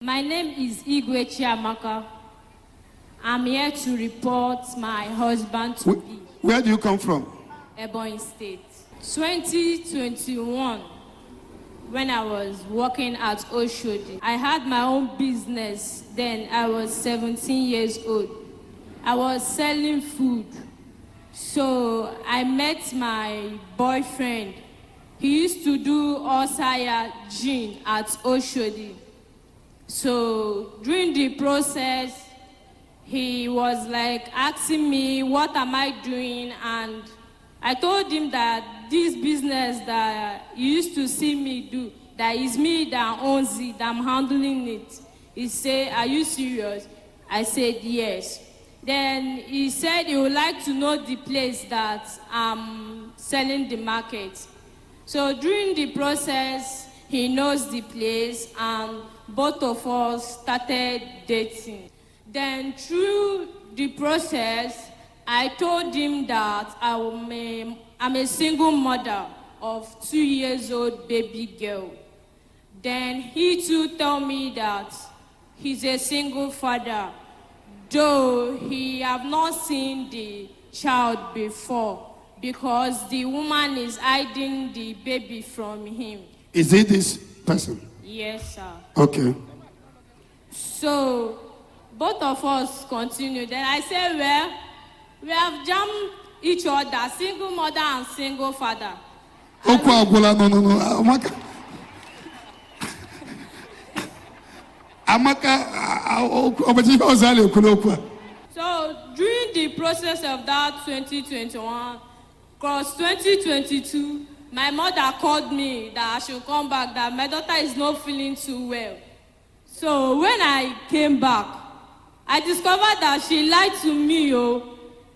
My name is Igwe Chiamaka. I'm here to report my husband to be. Where do you come from? Evang State. 2021, when I was working at Oshodi, I had my own business. Then I was 17 years old. I was selling food. So I met my boyfriend. He used to do Osaya gin at Oshodi. So during the process, he was like asking me, what am I doing? And I told him that this business that you used to see me do, that is me that owns it, that I'm handling it. He said, are you serious? I said, yes. Then he said he would like to know the place that I'm selling the market. So during the process, he knows the place, and both of us started dating. Then through the process, I told him that I'm a single mother of 2 years old baby girl. Then he too told me that he's a single father, though he have not seen the child before because the woman is hiding the baby from him. Is it this person? Yes, sir. Okay. So both of us continued. Then I said, well, we have jammed each other, single mother and single father. No. So during the process of that 2021, cross 2022, my mother called me that I should come back, that my daughter is not feeling too well. So when I came back, I discovered that she lied to me.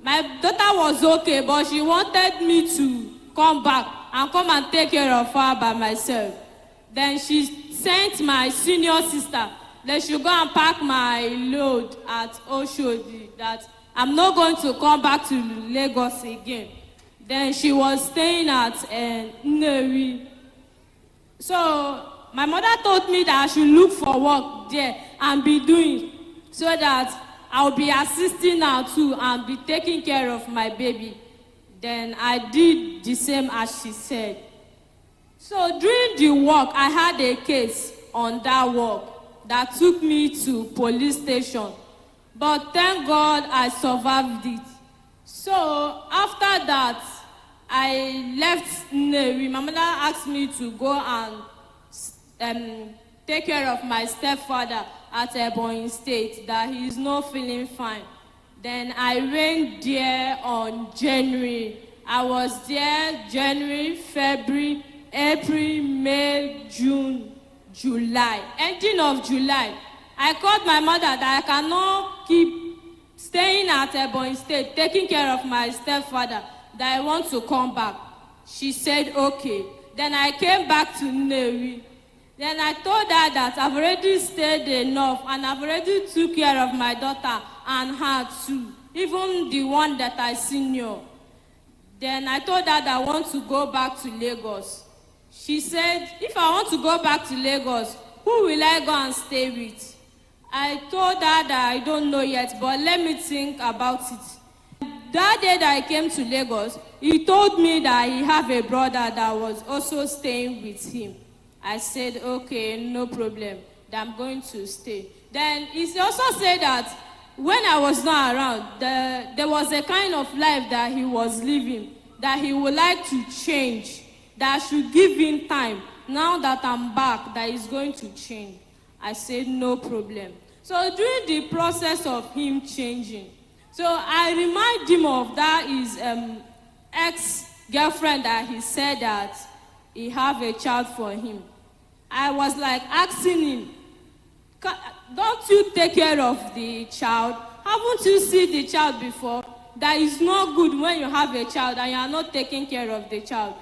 My daughter was okay, but she wanted me to come back and come and take care of her by myself. Then she sent my senior sister that she go and pack my load at Oshodi, that I'm not going to come back to Lagos again. Then she was staying at Nnewi. So my mother told me that I should look for work there and be doing, so that I'll be assisting her too and be taking care of my baby. Then I did the same as she said. So during the work, I had a case on that work that took me to police station. But thank God I survived it. So after that, I left Nnewi. My mother asked me to go and take care of my stepfather at Evang State, that he is not feeling fine. Then I went there on January. I was there January, February, April, May, June, July. Ending of July, I called my mother that I cannot keep staying at Evang State, taking care of my stepfather, that I want to come back. She said, okay. Then I came back to Nnewi. Then I told her that I've already stayed enough and I've already took care of my daughter and her too, even the one that I senior. Then I told her that I want to go back to Lagos. She said, if I want to go back to Lagos, who will I go and stay with? I told her that I don't know yet, but let me think about it. That day that I came to Lagos, he told me that he have a brother that was also staying with him. I said, okay, no problem, that I'm going to stay. Then he also said that when I was not around, there was a kind of life that he was living, that he would like to change, that I should give him time. Now that I'm back, that he's going to change. I said, no problem. So during the process of him changing, so I remind him of that his ex-girlfriend that he said that he have a child for him. I was like asking him, don't you take care of the child? Haven't you seen the child before? That is not good when you have a child and you are not taking care of the child.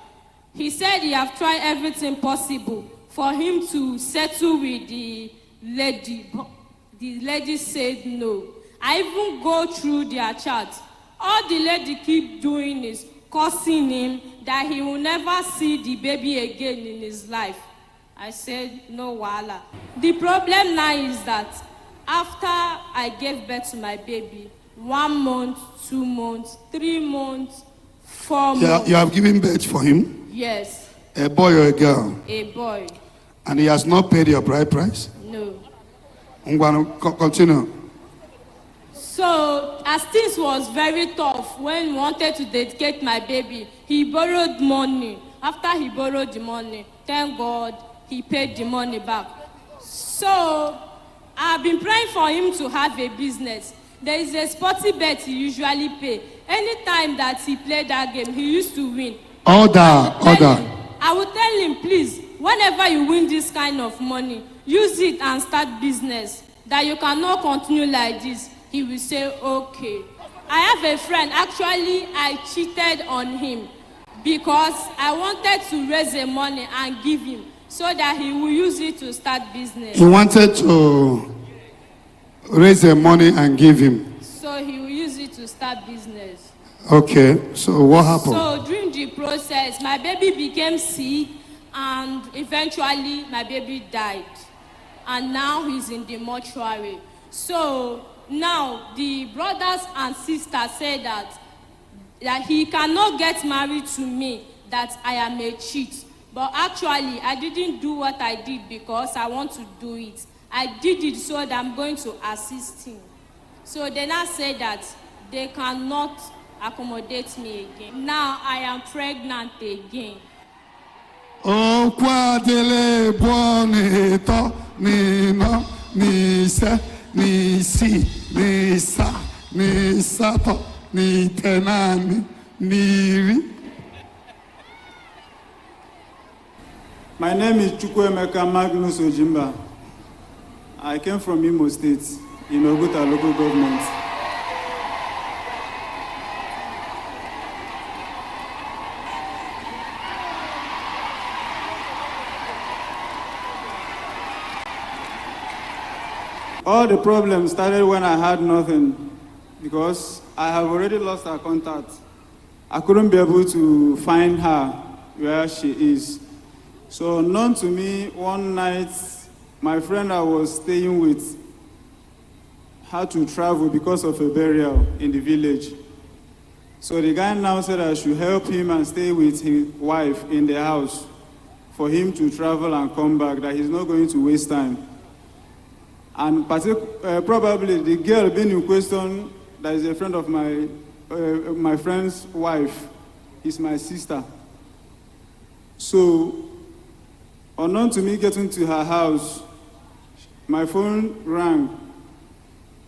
He said he have tried everything possible for him to settle with the lady. The lady said no. I even go through their chat. All the lady keep doing is cursing him that he will never see the baby again in his life. I said, no wahala. The problem now is that after I gave birth to my baby, 1 month, 2 months, 3 months, 4 months. You have given birth for him? Yes. A boy or a girl? A boy. And he has not paid your bride price? No. I'm going to continue. So, as things was very tough when he wanted to dedicate my baby, he borrowed money. After he borrowed the money, thank God, he paid the money back. So, I've been praying for him to have a business. There is a sporty bet he usually pay. Anytime that he played that game, he used to win. Order. I will tell him, please, whenever you win this kind of money, use it and start business. That you cannot continue like this. He will say, okay. I have a friend, actually, I cheated on him because I wanted to raise the money and give him so that he will use it to start business. You wanted to raise the money and give him? So he will use it to start business. Okay, so what happened? So during the process, my baby became sick and eventually my baby died. And now he's in the mortuary. So now the brothers and sisters say that he cannot get married to me, that I am a cheat. But actually, I didn't do what I did because I want to do it. I did it so that I'm going to assist him. So they now say that they cannot accommodate me again. Now I am pregnant again. Oh, quadele bonito, nino, nise, nisi, nisa, nisato, nitenani, niri. My name is Chukwuebuka Anozie Obi. I came from Imo State, in Oguta local government. All the problems started when I had nothing, because I have already lost her contact. I couldn't be able to find her where she is. So unknown to me, one night, my friend I was staying with had to travel because of a burial in the village. So the guy now said I should help him and stay with his wife in the house for him to travel and come back, that he's not going to waste time. And probably the girl being in question, that is a friend of my friend's wife, is my sister. So, unknown to me getting to her house, my phone rang,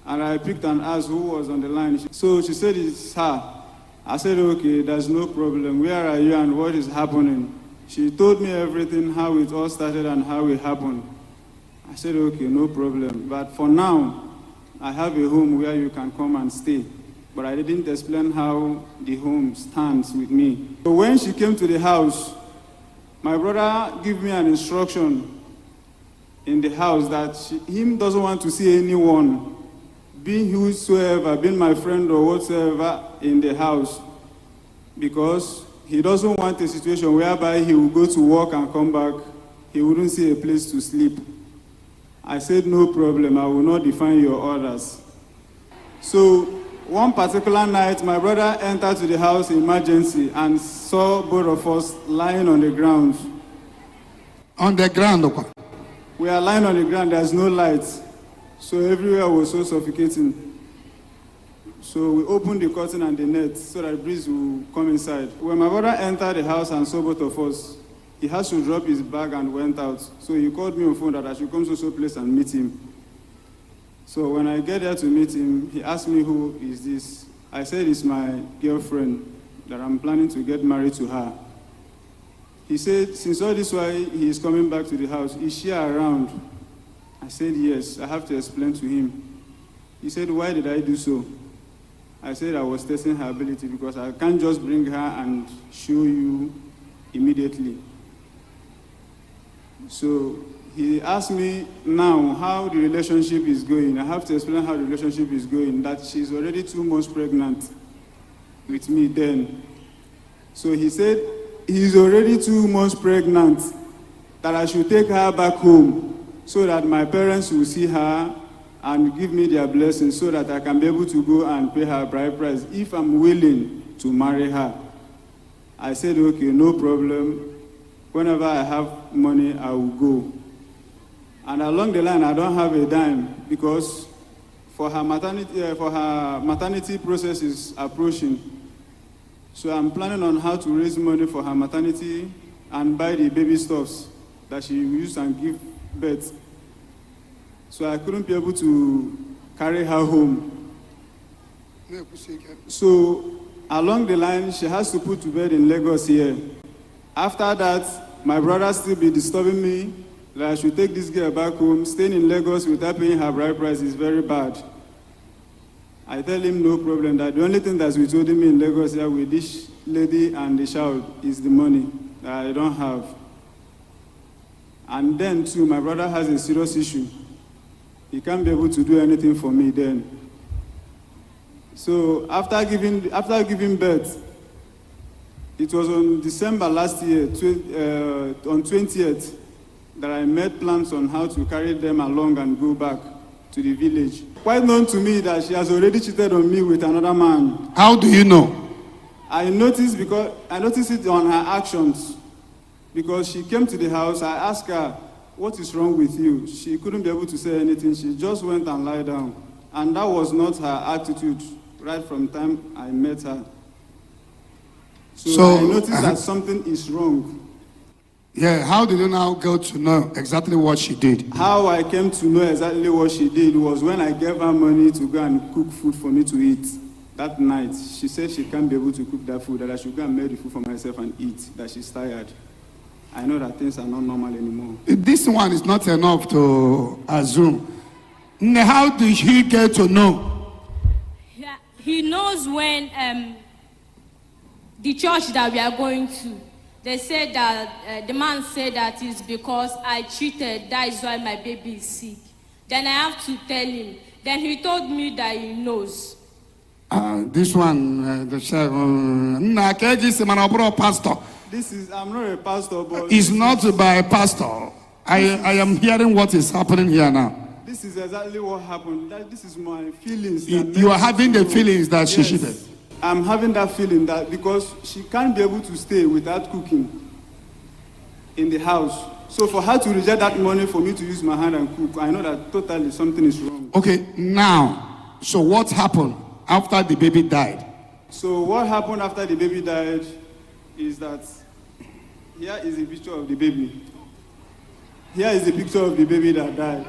and I picked and asked who was on the line. So she said it's her. I said, okay, there's no problem. Where are you and what is happening? She told me everything, how it all started and how it happened. I said, okay, no problem. But for now, I have a home where you can come and stay. But I didn't explain how the home stands with me. So when she came to the house, my brother gave me an instruction in the house that him doesn't want to see anyone, being whosoever, being my friend or whatsoever, in the house, because he doesn't want a situation whereby he will go to work and come back, he wouldn't see a place to sleep. I said, no problem, I will not define your orders. So one particular night, my brother entered to the house in emergency and saw both of us lying on the ground. On the ground, okay. We are lying on the ground, there's no light. So everywhere was so suffocating. So we opened the curtain and the net so that breeze will come inside. When my brother entered the house and saw both of us, he had to drop his bag and went out. So he called me on phone that I should come to some place and meet him. So when I get there to meet him, he asked me, who is this? I said, it's my girlfriend, that I'm planning to get married to her. He said, since all this while he is coming back to the house, is she around? I said, yes. I have to explain to him. He said, why did I do so? I said I was testing her ability because I can't just bring her and show you immediately. So he asked me now how the relationship is going. I have to explain how the relationship is going, that she's already 2 months pregnant with me then. So he said he's already 2 months pregnant that I should take her back home so that my parents will see her and give me their blessing so that I can be able to go and pay her bride price if I'm willing to marry her. I said, okay, no problem. Whenever I have money, I will go. And along the line, I don't have a dime because for her maternity process is approaching. So I'm planning on how to raise money for her maternity and buy the baby stuffs that she will use and give birth. So I couldn't be able to carry her home. So along the line, she has to put to bed in Lagos here. After that, my brother still be disturbing me that I should take this girl back home. Staying in Lagos without paying her bride price is very bad. I tell him no problem, that the only thing that's withholding me in Lagos here with this lady and the child is the money that I don't have. And then too, my brother has a serious issue. He can't be able to do anything for me then. So after giving birth, it was on December last year, on 20th, that I made plans on how to carry them along and go back to the village. Quite known to me that she has already cheated on me with another man. How do you know? I noticed it on her actions. Because she came to the house, I asked her, what is wrong with you? She couldn't be able to say anything. She just went and lied down. And that was not her attitude right from the time I met her. So I noticed that something is wrong. Yeah, how did you now go to know exactly what she did? How I came to know exactly what she did was when I gave her money to go and cook food for me to eat. That night, she said she can't be able to cook that food, that I should go and make the food for myself and eat, that she's tired. I know that things are not normal anymore. This one is not enough to assume. How did he get to know? Yeah, he knows when the church that we are going to, they said that, the man said that it's because I cheated, that is why my baby is sick. Then I have to tell him. Then he told me that he knows. This one, the pastor. I'm not a pastor, but... It's not by a pastor. I am hearing what is happening here now. This is exactly what happened. This is my feelings. You are having the feelings that she cheated. I'm having that feeling that because she can't be able to stay without cooking in the house. So for her to reject that money for me to use my hand and cook, I know that totally something is wrong. Okay, now, so what happened after the baby died? So what happened after the baby died is that here is a picture of the baby. Here is the picture of the baby that died.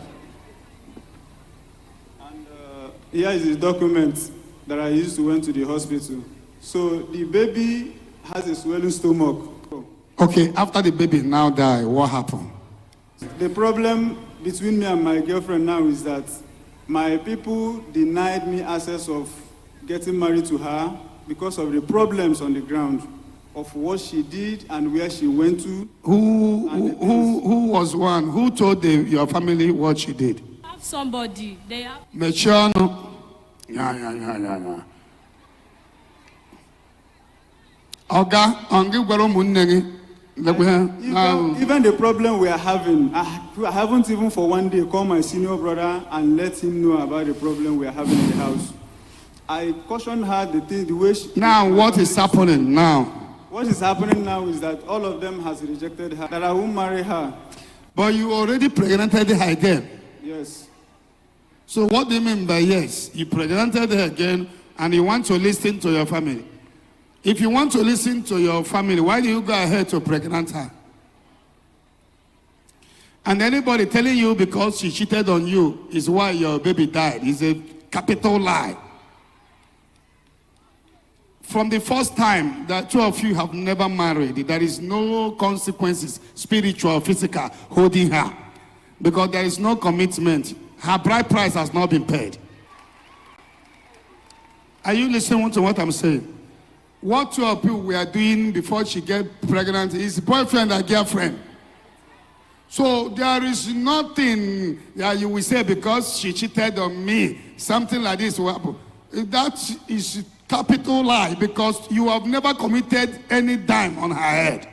And here is the document that I used to went to the hospital. So the baby has a swelling stomach. Okay, after the baby now died, what happened? The problem between me and my girlfriend now is that my people denied me access of getting married to her because of the problems on the ground of what she did and where she went to. Who was one? Who told your family what she did? Have somebody. They have. Mechano. Yeah. Oga, even the problem we are having, I haven't even for one day called my senior brother and let him know about the problem we are having in the house. I cautioned her the way she... Now, what is happening now? What is happening now is that all of them has rejected her, that I won't marry her. But you already pregnanted her again. Yes. So what do you mean by yes? You pregnanted her again and you want to listen to your family. If you want to listen to your family, why do you go ahead to pregnant her? And anybody telling you because she cheated on you is why your baby died is a capital lie. From the first time that two of you have never married, there is no consequences, spiritual, physical, holding her. Because there is no commitment. Her bride price has not been paid. Are you listening to what I'm saying? What two of you were doing before she get pregnant is boyfriend and girlfriend. So there is nothing that you will say because she cheated on me, something like this will happen. That is capital lie because you have never committed any dime on her head.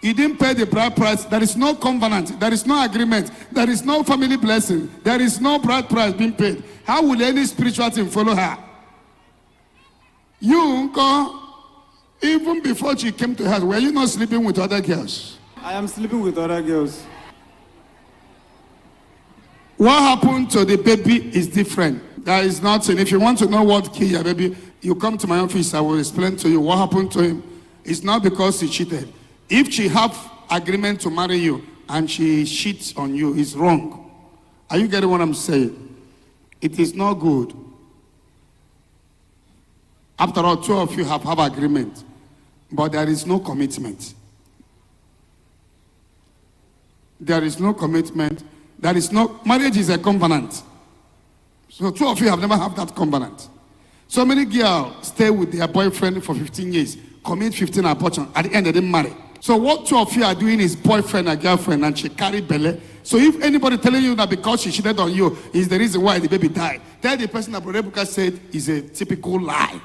You didn't pay the bride price. There is no covenant. There is no agreement. There is no family blessing. There is no bride price being paid. How will any spiritual thing follow her? You, uncle, even before she came to her, were you not sleeping with other girls? I am sleeping with other girls. What happened to the baby is different. There is nothing. If you want to know what killed your baby, you come to my office. I will explain to you what happened to him. It's not because he cheated. If she have agreement to marry you and she cheats on you, it's wrong. Are you getting what I'm saying? It is not good. After all, two of you have agreement, but there is no commitment. There is no commitment. There is no, marriage is a covenant. So two of you have never had that covenant. So many girls stay with their boyfriend for 15 years, commit 15 abortions, at the end they didn't marry. So what two of you are doing is boyfriend and girlfriend, and she carried belly. So if anybody telling you that because she cheated on you is the reason why the baby died, tell the person that Chukwuebuka said is a typical lie.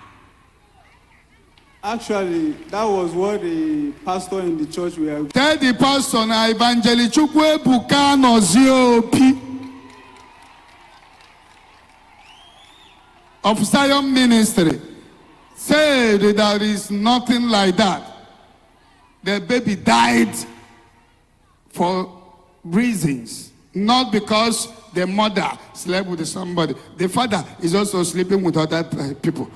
Actually, that was what the pastor in the church were. Tell the pastor na evangelist Chukwuebuka Anozie Obi of Zion Ministry said that there is nothing like that. The baby died for reasons, not because the mother slept with somebody. The father is also sleeping with other people.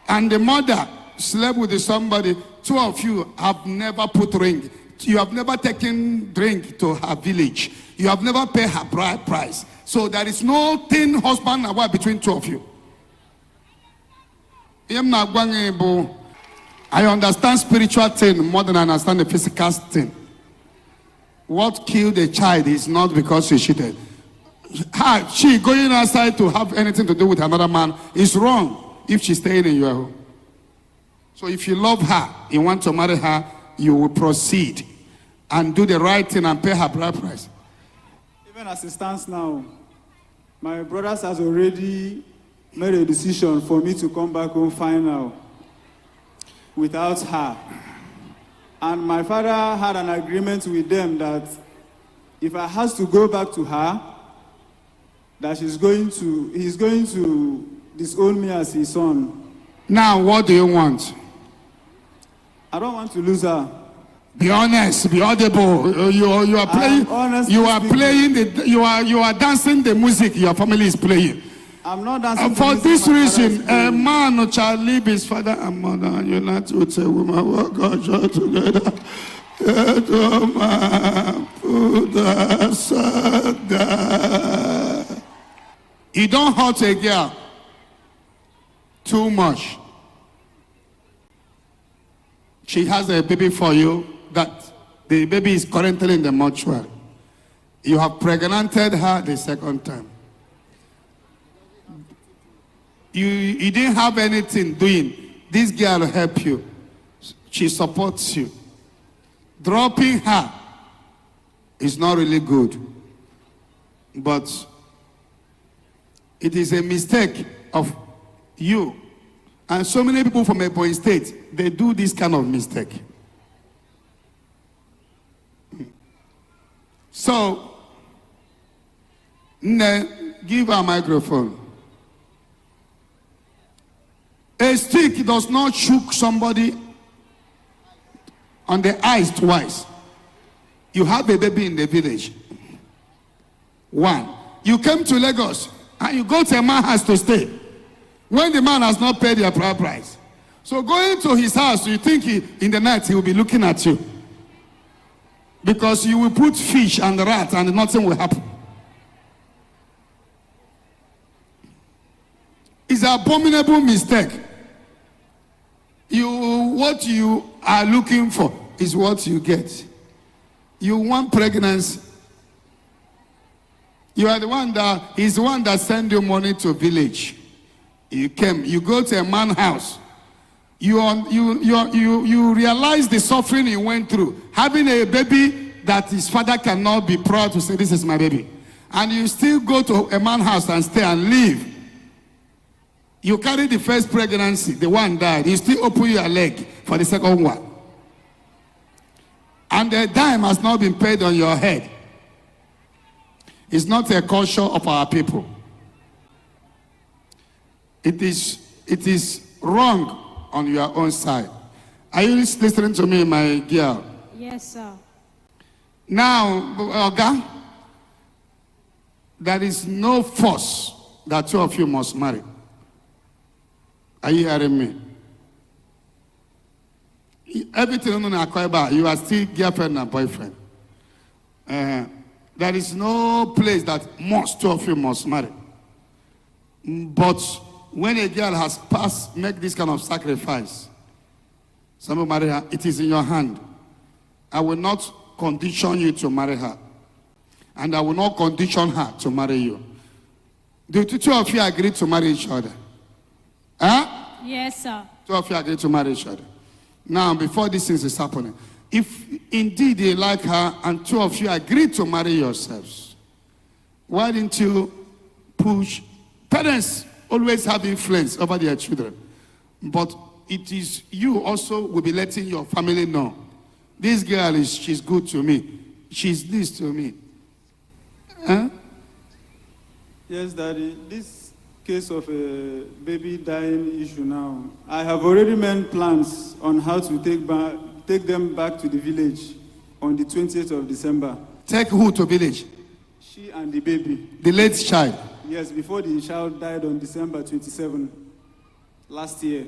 And the mother slept with somebody. Two of you have never put ring. You have never taken drink to her village. You have never paid her bride price. So there is no thin husband and wife between two of you. I understand spiritual thing more than I understand the physical thing. What killed a child is not because she cheated. She going outside to have anything to do with another man is wrong if she's staying in your home. So if you love her, you want to marry her, you will proceed and do the right thing and pay her bride price. Even as it stands now, my brothers has already made a decision for me to come back home final without her. And my father had an agreement with them that if I has to go back to her, that he's going to disown me as his son. Now, what do you want? I don't want to lose her. Be honest, be audible. You are playing. You are dancing the music your family is playing. I'm not dancing. For this reason, a man shall leave his father and mother and unite with a woman. What God join together. You don't hurt a girl too much. She has a baby for you that the baby is currently in the mortuary. You have pregnanted her the second time. You didn't have anything doing. This girl will help you. She supports you. Dropping her is not really good. But it is a mistake of you. And so many people from Ebonyi State, they do this kind of mistake. So, give her a microphone. A stick does not shook somebody on the eyes twice. You have a baby in the village. One, you came to Lagos and you go to a man's house to stay when the man has not paid your bride price. So going to his house, you think in the night he will be looking at you because you will put fish and rat and nothing will happen. It's an abominable mistake. What you are looking for is what you get. You want pregnancy. You are the one he's the one that send you money to a village. You came, you go to a man's house. You realize the suffering he went through. Having a baby that his father cannot be proud to say, this is my baby. And you still go to a man's house and stay and live. You carry the first pregnancy, the one died. You still open your leg for the second one. and the dime has not been paid on your head. It's not a culture of our people. It is wrong on your own side. Are you listening to me, my girl? Yes, sir. Now, Oga, there is no force that two of you must marry. Are you hearing me? Everything on Akweba, you are still girlfriend and boyfriend. There is no place that two of you must marry. But when a girl has passed, make this kind of sacrifice, some marry her, it is in your hand. I will not condition you to marry her. And I will not condition her to marry you. Do two of you agree to marry each other? Huh? Yes, sir. Two of you agree to marry each other. Now, before this thing is happening, if indeed you like her and two of you agree to marry yourselves, why didn't you push? Parents always have influence over their children. But it is you also will be letting your family know. This girl she's good to me. She's this to me. Huh? Yes, Daddy. This case of a baby dying issue now, I have already made plans on how to take them back to the village on the 20th of December. Take who to village? She and the baby. The late child? Yes, before the child died on December 27 last year.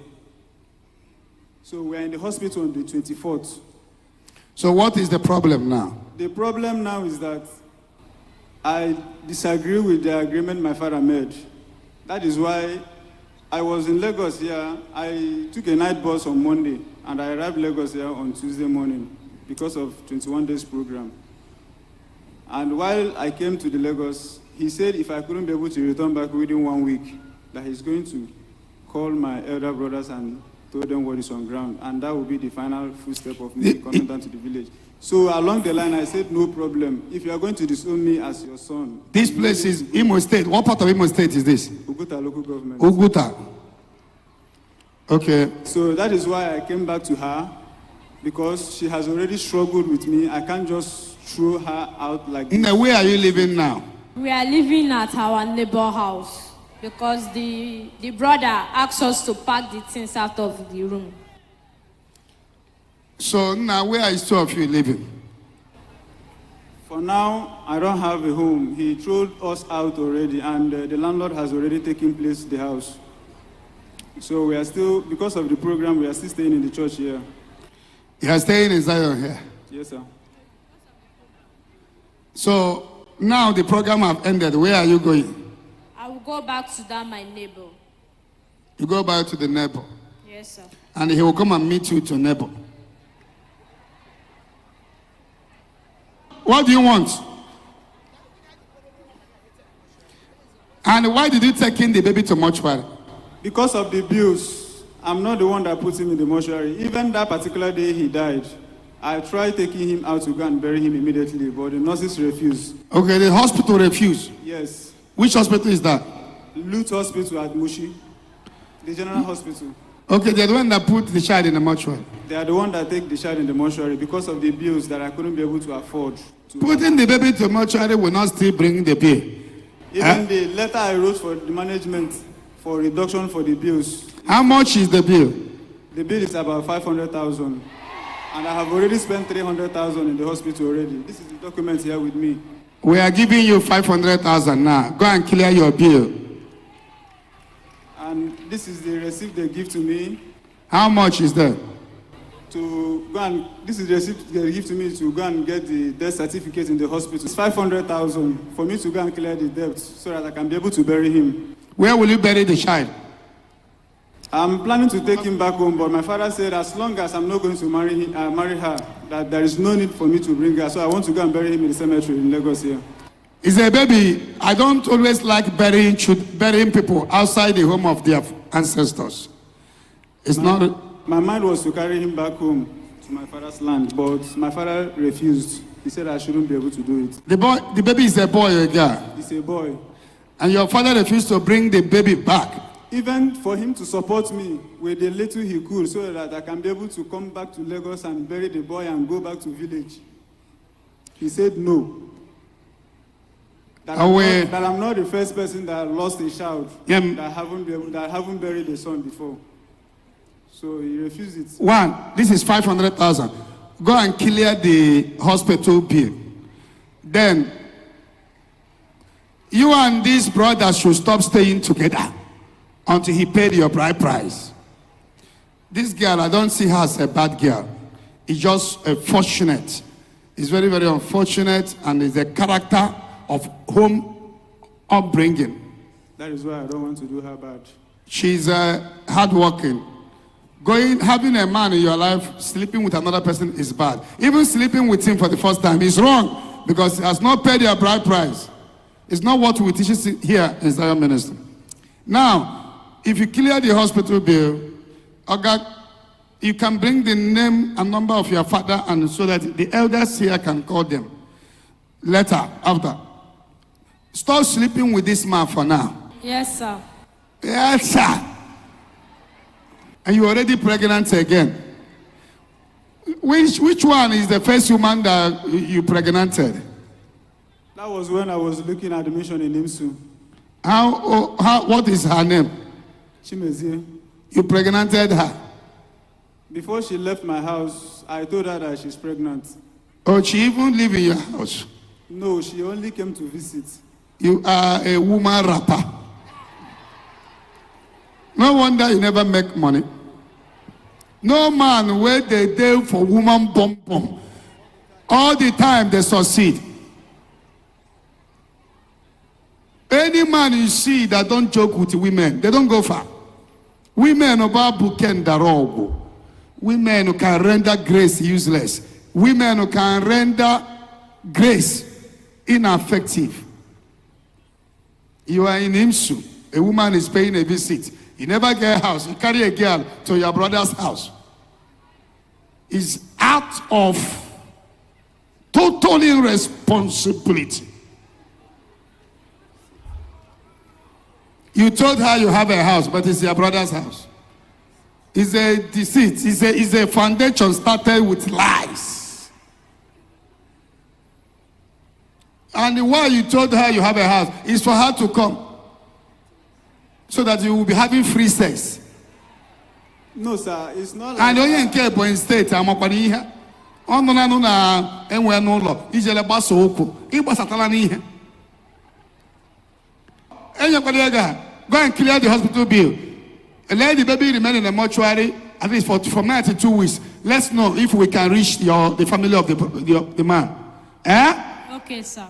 So we're in the hospital on the 24th. So what is the problem now? The problem now is that I disagree with the agreement my father made. That is why I was in Lagos here. I took a night bus on Monday, and I arrived Lagos here on Tuesday morning because of 21 days program. And while I came to the Lagos, he said if I couldn't be able to return back within 1 week, that he's going to call my elder brothers and tell them what is on ground. And that will be the final footstep of me coming down to the village. So along the line, I said, no problem. If you are going to disown me as your son. This place is Imo State. What part of Imo State is this? Uguta local government. Uguta. Okay. So that is why I came back to her, because she has already struggled with me. I can't just throw her out like this. Where are you living now? We are living at our neighbor house because the brother asked us to pack the things out of the room. So now where is two of you living? For now, I don't have a home. He threw us out already, and the landlord has already taken place the house. So we are still, because of the program, we are still staying in the church here. You are staying in Zion here? Yes, sir. So now the program has ended. Where are you going? I will go back to that my neighbor. You go back to the neighbor? Yes, sir. And he will come and meet you to neighbor. What do you want? And why did you take in the baby to mortuary? Because of the bills. I'm not the one that put him in the mortuary. Even that particular day he died, I tried taking him out to go and bury him immediately, but the nurses refused. Okay, the hospital refused? Yes. Which hospital is that? Lute Hospital at Mushi, the general hospital. Okay, they're the one that put the child in the mortuary. They are the one that take the child in the mortuary because of the bills that I couldn't be able to afford. Putting the baby to mortuary will not still bring the bill. Even the letter I wrote for the management for reduction for the bills. How much is the bill? The bill is about 500,000. And I have already spent 300,000 in the hospital already. This is the document here with me. We are giving you 500,000 now. Go and clear your bill. And this is the receipt they give to me. How much is that? This is the receipt they give to me to go and get the death certificate in the hospital. It's 500,000 for me to go and clear the debt so that I can be able to bury him. Where will you bury the child? I'm planning to take him back home, but my father said as long as I'm not going to marry her, that there is no need for me to bring her. So I want to go and bury him in the cemetery in Lagos here. Is a baby. I don't always like burying people outside the home of their ancestors. It's not. My mind was to carry him back home to my father's land, but my father refused. He said I shouldn't be able to do it. The baby is a boy or a girl? It's a boy. And your father refused to bring the baby back? even for him to support me with the little he could so that I can be able to come back to Lagos and bury the boy and go back to village. He said no. That I'm not the first person that lost a child, that haven't buried a son before. So he refused it. One, this is 500,000. Go and clear the hospital bill. Then, you and this brother should stop staying together until he paid your bride price. This girl, I don't see her as a bad girl. It's just fortunate. It's very, very unfortunate, and it's a character of home upbringing. That is why I don't want to do her bad. She's hardworking. Having a man in your life, sleeping with another person is bad. Even sleeping with him for the first time is wrong because he has not paid your bride price. It's not what we teach here in Zion Ministry. Now, if you clear the hospital bill, you can bring the name and number of your father, and so that the elders here can call them later, after. Stop sleeping with this man for now. Yes, sir. Yes, sir. And you're already pregnant again. Which one is the first woman that you pregnanted? That was when I was looking at the mission in Imsu. What is her name? Chimezie. You pregnanted her? Before she left my house, I told her that she's pregnant. Oh, she even live in your house? No, she only came to visit. You are a woman rapper. No wonder you never make money. No man where they deal for woman bum. All the time they succeed. Any man you see that don't joke with women, they don't go far. Women about bukendarogo. Women who can render grace useless. Women who can render grace ineffective. You are in Imsu. A woman is paying a visit. You never get a house. You carry a girl to your brother's house. It's out of total irresponsibility. You told her you have a house, but it's your brother's house. It's a deceit. It's a foundation started with lies. And why you told her you have a house is for her to come, so that you will be having free sex. No, sir, it's not like and onye nke Ebonyi State amakwara ihe ọnụ na enwe n'ụlọ ijele gbasa ụkwụ ịgbasatala n'ihe enyekwara ego. Go and clear the hospital bill. Let the baby remain in the mortuary at least for 92 weeks. Let's know if we can reach the family of the man. Okay, sir.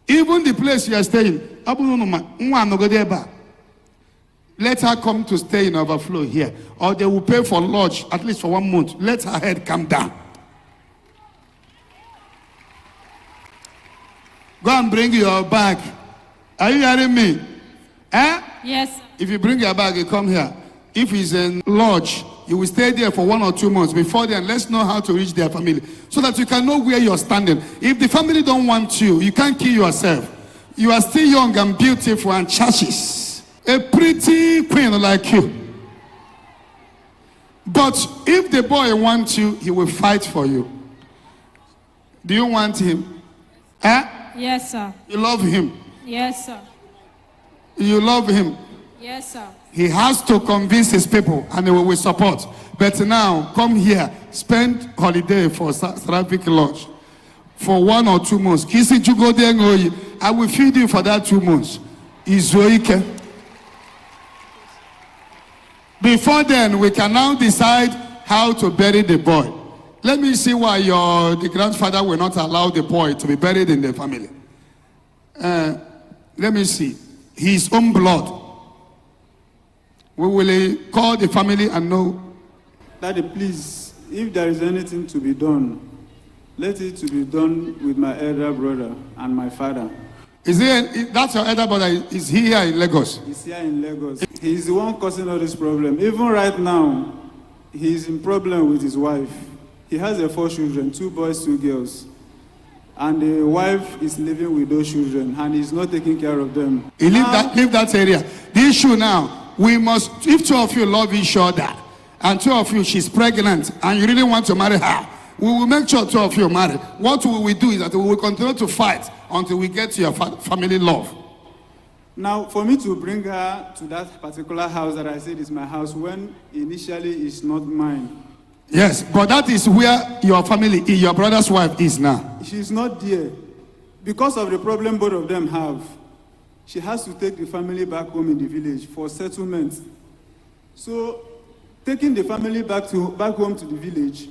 Even the place you are staying, let her come to stay in overflow here, or they will pay for lodge at least for 1 month. Let her head come down. Go and bring your bag. Are you hearing me? Yes, sir. If you bring your bag, you come here. If it's in lodge, you will stay there for 1 or 2 months. Before then, let's know how to reach their family, so that you can know where you're standing. If the family don't want you, you can't kill yourself. You are still young and beautiful and churches. A pretty queen like you. But if the boy wants you, he will fight for you. Do you want him? Yes, sir. You love him? Yes, sir. You love him? Yes, sir. He has to convince his people, and they will support. But now, come here, spend holiday for Seraphic Lodge for 1 or 2 months. I will feed you for that 2 months. Before then, we can now decide how to bury the boy. Let me see why the grandfather will not allow the boy to be buried in the family. Let me see. His own blood. We will call the family and know. Daddy, please, if there is anything to be done, let it to be done with my elder brother and my father. That's your elder brother? Is he here in Lagos? He's here in Lagos. He's the one causing all this problem. Even right now, he's in problem with his wife. He has 4 children, 2 boys, 2 girls. And the wife is living with those children, and he's not taking care of them. Leave that area. The issue now, we must, if two of you love each other, and two of you, she's pregnant, and you really want to marry her, we will make sure two of you marry. What we will do is that we will continue to fight until we get to your family love. Now, for me to bring her to that particular house that I said is my house, when initially it's not mine. Yes, but that is where your family, your brother's wife is now. She's not there. Because of the problem both of them have, she has to take the family back home in the village for settlement. So, taking the family back home to the village,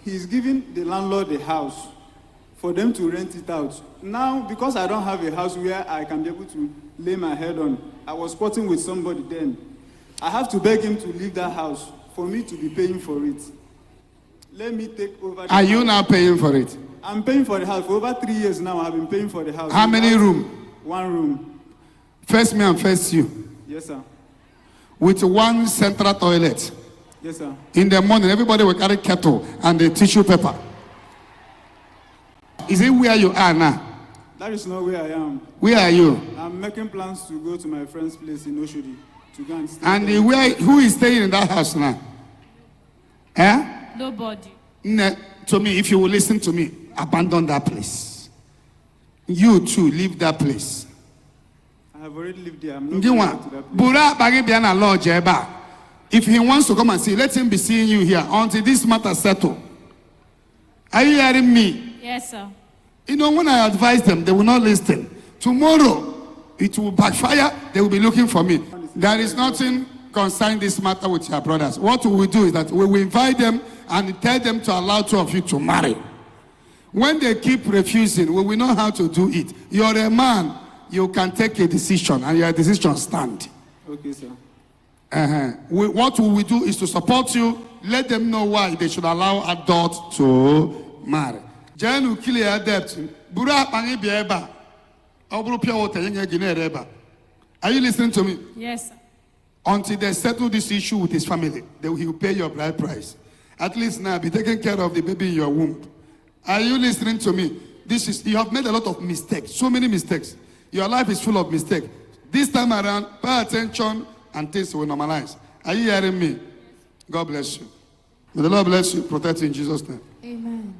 he's giving the landlord a house for them to rent it out. Now, because I don't have a house where I can be able to lay my head on, I was sporting with somebody then. I have to beg him to leave that house for me to be paying for it. Let me take over the Are house. you now paying for it? I'm paying for the house. For over 3 years now, I've been paying for the house. How many rooms? 1 room. First me and first you. Yes, sir. With one central toilet. Yes, sir. In the morning, everybody will carry kettle and the tissue paper. Is it where you are now? That is not where I am. Where are you? I'm making plans to go to my friend's place in Oshodi to go and stay. And there. who is staying in that house now? Eh? Nobody. To me, if you will listen to me, abandon that place. You too, leave that place. I have already lived there. I'm not going back to that place. If he wants to come and see, let him be seeing you here until this matter settle. Are you hearing me? Yes, sir. You know, when I advise them, they will not listen. Tomorrow, it will backfire. They will be looking for me. There is nothing concerning this matter with your brothers. What we will do is that we will invite them and tell them to allow two of you to marry. When they keep refusing, we will know how to do it. You're a man. You can take a decision, and your decision stand. Okay, sir. What we will do is to support you. Let them know why they should allow adults to marry. Janu kill your debt. Are you listening to me? Yes, sir. Until they settle this issue with his family, he will pay your bride price. At least now, be taking care of the baby in your womb. Are you listening to me? You have made a lot of mistakes, so many mistakes. Your life is full of mistakes. This time around, pay attention and things will normalize. Are you hearing me? God bless you. May the Lord bless you, protect you in Jesus' name. Amen.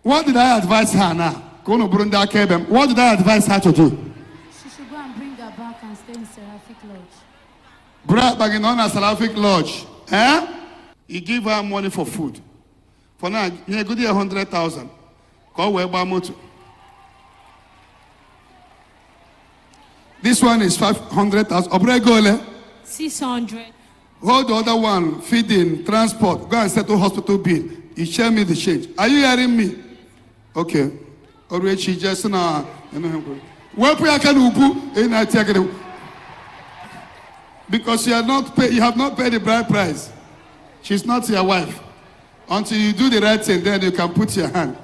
What did I advise her now? What did I advise her to do? She should go and bring her back and stay in Seraphic Lodge. Brought back in on a Seraphic Lodge. He give her money for food. For now, you good 100,000. Go where Bamoto. This one is 500,000. Obregole. 600. Hold the other one, feeding, transport. Go and settle hospital bill. You share me the change. Are you hearing me? Okay. Already just now. Because you have not paid the bride price. She's not your wife. Until you do the right thing, then you can put your hand.